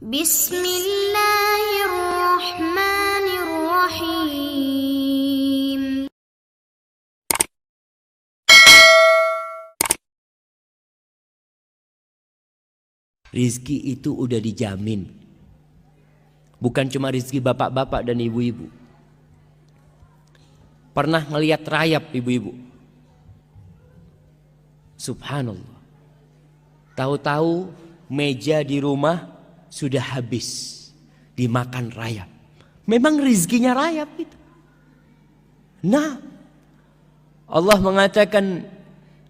Bismillahirrahmanirrahim. Rizki itu udah dijamin. Bukan cuma rizki bapak-bapak dan ibu-ibu. Pernah ngelihat rayap ibu-ibu? Subhanallah. Tahu-tahu meja di rumah sudah habis dimakan rayap. Memang rizkinya rayap itu. Nah, Allah mengatakan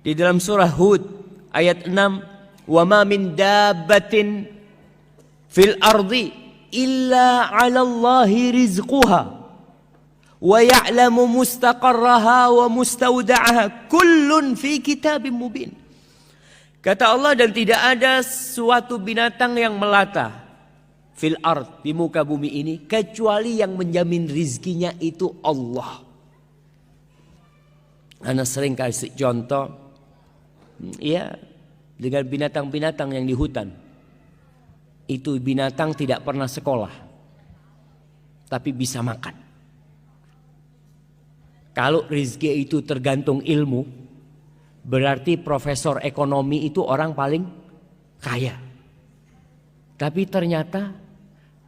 di dalam surah Hud ayat 6, "Wa ma min dabbatin fil ardi illa 'ala Allahi rizquha wa ya'lamu mustaqarraha wa mustawda'aha kullun fi kitabim mubin." Kata Allah, dan tidak ada suatu binatang yang melata fil ard, di muka bumi ini, kecuali yang menjamin rizkinya itu Allah. Ana sering kasih contoh, ya, dengan binatang-binatang yang di hutan. Itu binatang tidak pernah sekolah, tapi bisa makan. Kalau rizki itu tergantung ilmu, berarti profesor ekonomi itu orang paling kaya. Tapi ternyata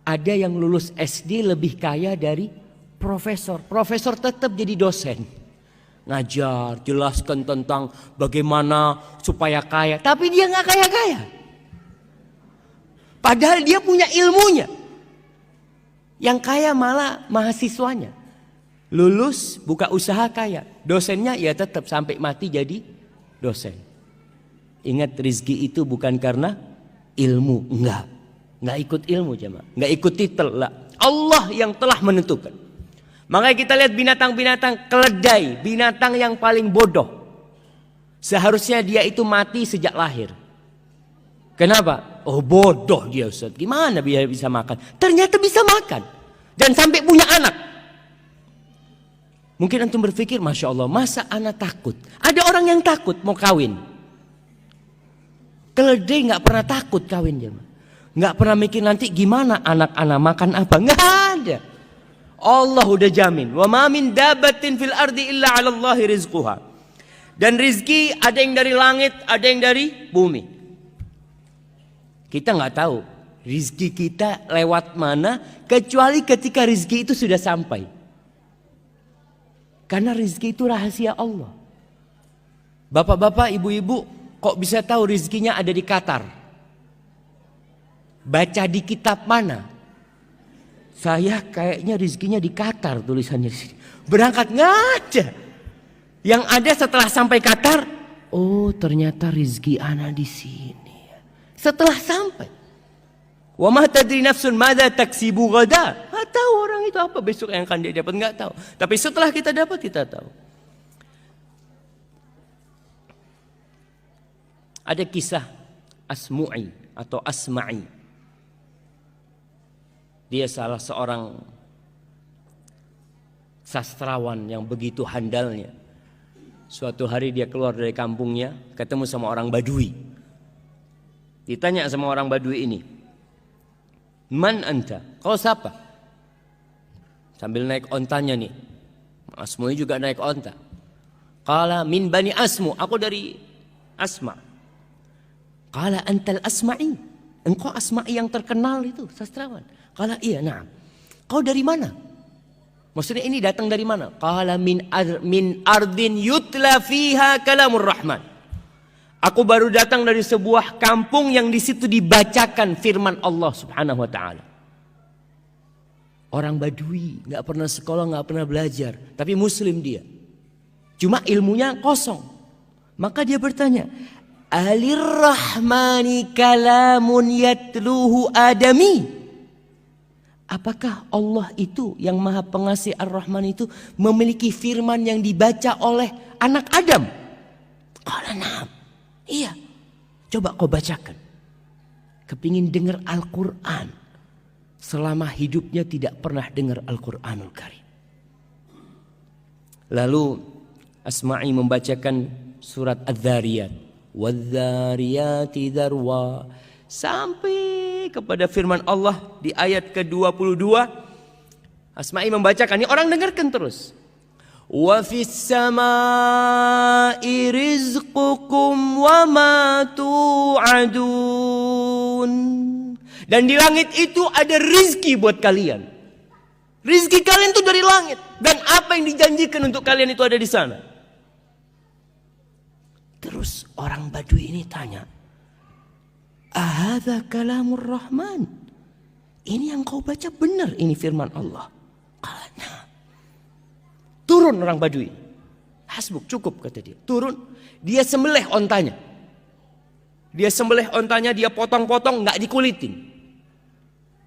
ada yang lulus SD lebih kaya dari profesor. Profesor tetap jadi dosen, ngajar, jelaskan tentang bagaimana supaya kaya. Tapi dia nggak kaya-kaya. Padahal dia punya ilmunya. Yang kaya malah mahasiswanya. Lulus, buka usaha, kaya. Dosennya ya tetap sampai mati jadi dosen. Ingat, rizki itu bukan karena ilmu. Enggak ikut ilmu jemaah. Enggak ikut titel lah. Allah yang telah menentukan. Makanya kita lihat binatang-binatang keledai, binatang yang paling bodoh. Seharusnya dia itu mati sejak lahir. Kenapa? Oh, bodoh dia, Ustaz. Gimana biar bisa makan? Ternyata bisa makan. Dan sampai punya anak. Mungkin antum berpikir, Masya Allah, masa anak takut? Ada orang yang takut mau kawin. Keledai nggak pernah takut kawin, jemaah. Nggak pernah mikir nanti gimana anak-anak makan apa. Nggak ada. Allah udah jamin. Wa ma min dabbatin fil ardi illa 'ala Allahi rizquha. Dan rizki ada yang dari langit, ada yang dari bumi. Kita nggak tahu rizki kita lewat mana, kecuali ketika rizki itu sudah sampai. Karena rizki itu rahasia Allah. Bapak-bapak, ibu-ibu, kok bisa tahu rizkinya ada di Qatar? Baca di kitab mana? Saya kayaknya rizkinya di Qatar, tulisannya di sini. Berangkat nggak ada. Yang ada setelah sampai Qatar, oh ternyata rizki ana di sini. Setelah sampai, wa ma tadri nafsun madza taksibu ghada. Nggak tahu orang itu apa besok yang akan dia dapat, nggak tahu. Tapi setelah kita dapat, kita tahu. Ada kisah Asmu'i atau Asma'i. Dia salah seorang sastrawan yang begitu handalnya. Suatu hari dia keluar dari kampungnya, ketemu sama orang Badui. Ditanya sama orang Badui ini, "Man anta?" Kau siapa? Sambil naik ontanya nih. Asmu'i juga naik onta. Qala min bani Asmu, aku dari Asma. Qala antal Asma'i, engkau Asma'i yang terkenal itu, sastrawan. Qala iya, na'am. Kau dari mana? Maksudnya ini datang dari mana? Qala min ardin yutla fiha kalamur rahman. Aku baru datang dari sebuah kampung yang di situ dibacakan firman Allah Subhanahu wa taala. Orang Badui, nggak pernah sekolah, nggak pernah belajar, tapi muslim dia. Cuma ilmunya kosong. Maka dia bertanya, "Alirrahmani kalamun yatluhu adami?" Apakah Allah itu yang Maha Pengasih Ar-Rahman itu memiliki firman yang dibaca oleh anak Adam? Qala na'am. Iya. Coba kau bacakan. Kepingin dengar Al-Quran. Selama hidupnya tidak pernah dengar Al-Quranul Karim. Lalu Asma'i membacakan surat Adz-Dzariyat. Wadz-Dzariyati dzarwa. Sampai kepada firman Allah di ayat ke-22. Asma'i membacakan, ini orang dengarkan terus. Wa fis samai rizqukum wa ma tu'adun. Dan di langit itu ada rizki buat kalian. Rizki kalian itu dari langit. Dan apa yang dijanjikan untuk kalian itu ada di sana. Terus orang Badui ini tanya, ahadza kalamur rahman? Ini yang kau baca benar, ini firman Allah. Nah. Turun orang Badui. Hasbuk, cukup kata dia. Turun, dia sembelih ontanya. Dia sembelih ontanya, dia potong-potong, nggak dikulitin.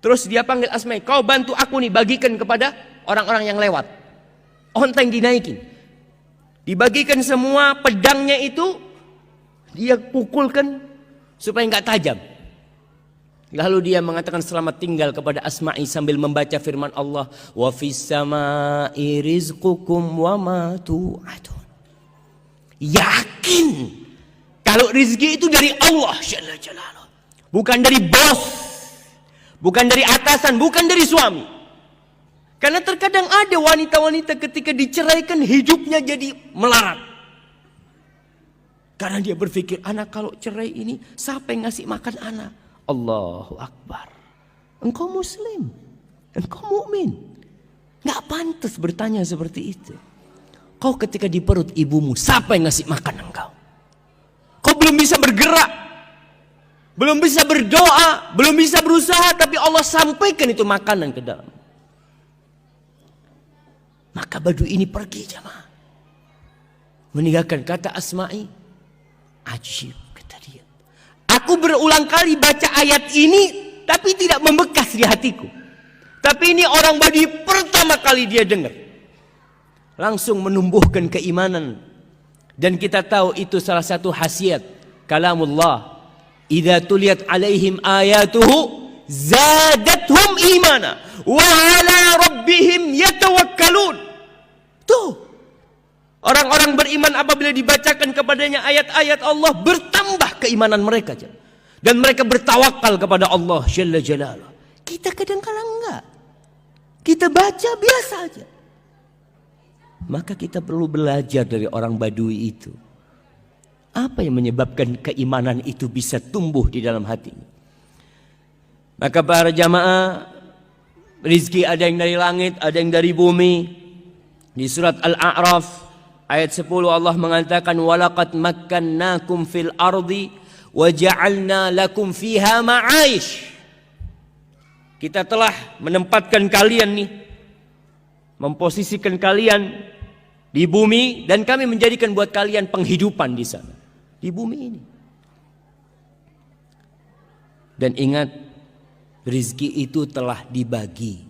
Terus dia panggil Asma'i, kau bantu aku nih, bagikan kepada orang-orang yang lewat. Onta yang dinaikin. Dibagikan semua, pedangnya itu dia pukulkan supaya nggak tajam. Lalu dia mengatakan selamat tinggal kepada Asma'i sambil membaca firman Allah, wa fis samai rizqukum wa ma tu'adun. Yakin kalau rizki itu dari Allah Jalla Jalaluhu, bukan dari bos, bukan dari atasan, bukan dari suami. Karena terkadang ada wanita-wanita ketika diceraikan hidupnya jadi melarat. Karena dia berpikir, anak kalau cerai ini siapa yang ngasih makan anak? Allahu Akbar. Engkau muslim, engkau mukmin, nggak pantas bertanya seperti itu. Kau ketika di perut ibumu, siapa yang ngasih makan engkau? Kau belum bisa bergerak, belum bisa berdoa, belum bisa berusaha, tapi Allah sampaikan itu makanan ke dalam. Maka Badui ini pergi jamaah, meninggalkan kata Asma'i. Ajib kata dia. Aku berulang kali baca ayat ini, tapi tidak membekas di hatiku. Tapi ini orang Badui pertama kali dia dengar, langsung menumbuhkan keimanan. Dan kita tahu itu salah satu khasiat kalamullah. Idza tuliyat alaihim ayatuhu zadathum imana wa ala rabbihim yatawakkalun. Tuh, orang-orang beriman apabila dibacakan kepadanya ayat-ayat Allah, bertambah keimanan mereka. Dan mereka bertawakal kepada Allah Jalla Jalaluhu. Kita kadang-kadang enggak. Kita baca biasa aja. Maka kita perlu belajar dari orang Badui itu. Apa yang menyebabkan keimanan itu bisa tumbuh di dalam hatinya? Maka para jamaah, rizki ada yang dari langit, ada yang dari bumi. Di surat Al-A'raf ayat 10 Allah mengatakan, walaqad makkannakum fil ardi wa ja'alna lakum fiha ma'aish. Kita telah menempatkan kalian nih, memposisikan kalian di bumi, dan kami menjadikan buat kalian penghidupan di sana, di bumi ini. Dan ingat, rizki itu telah dibagi,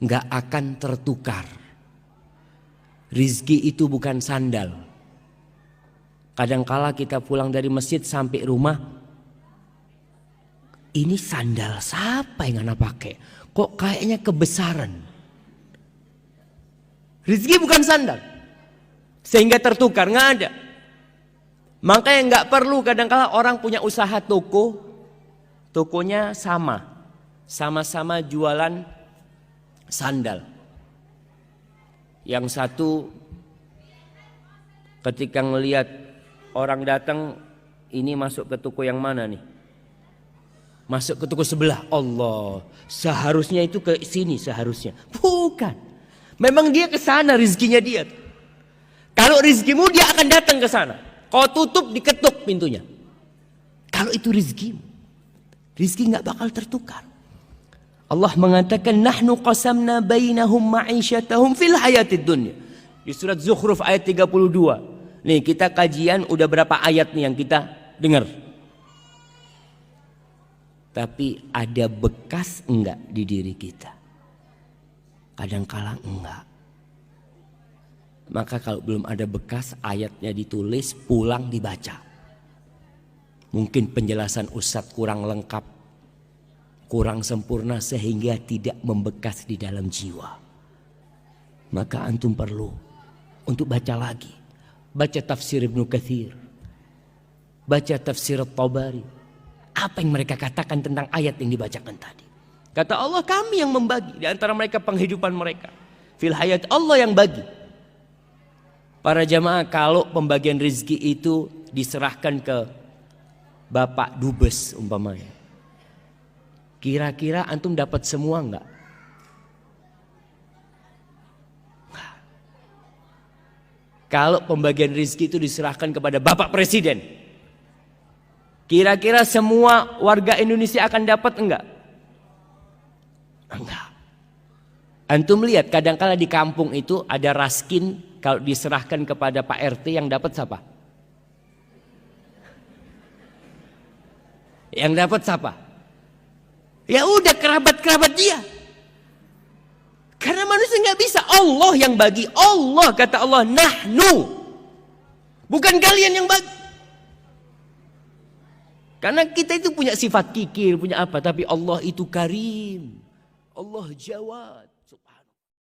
nggak akan tertukar. Rizki itu bukan sandal. Kadangkala kita pulang dari masjid sampai rumah, ini sandal siapa yang anak pakai? Kok kayaknya kebesaran? Rizki bukan sandal, sehingga tertukar, nggak ada. Makanya nggak perlu kadangkala orang punya usaha toko, tokonya sama-sama jualan sandal. Yang satu ketika ngelihat orang datang, ini masuk ke toko yang mana nih? Masuk ke toko sebelah. Allah, seharusnya itu ke sini seharusnya. Bukan. Memang dia ke sana rizkinya dia. Kalau rizkimu dia akan datang ke sana. Kau tutup, diketuk pintunya. Kalau itu rizkimu, rizki nggak bakal tertukar. Allah mengatakan, nahnu qasamna bainahum ma'isyatahum fil hayatid dunya. Di surat Zukhruf ayat 32. Nih kita kajian udah berapa ayat nih yang kita dengar. Tapi ada bekas enggak di diri kita? Kadang-kala enggak. Maka kalau belum ada bekas, ayatnya ditulis, pulang dibaca. Mungkin penjelasan Ustadz kurang lengkap, kurang sempurna sehingga tidak membekas di dalam jiwa. Maka antum perlu untuk baca lagi. Baca tafsir Ibnu Katsir, baca tafsir At-Tabari. apa yang mereka katakan tentang ayat yang dibacakan tadi. Kata Allah, kami yang membagi di antara mereka penghidupan mereka. Fil hayat, Allah yang bagi. Para jamaah, kalau pembagian rezeki itu diserahkan ke Bapak Dubes umpamanya, kira-kira antum dapat semua enggak? Kalau pembagian rezeki itu diserahkan kepada Bapak Presiden, kira-kira semua warga Indonesia akan dapat enggak? Enggak. Antum lihat kadang-kala di kampung itu ada raskin, kalau diserahkan kepada Pak RT yang dapat siapa? Yang dapat siapa? Ya udah kerabat-kerabat dia. Karena manusia nggak bisa, Allah yang bagi. Allah, kata Allah, nahnu, bukan kalian yang bagi. Karena kita itu punya sifat kikir, punya apa, tapi Allah itu karim, Allah jawad. Subhanallah.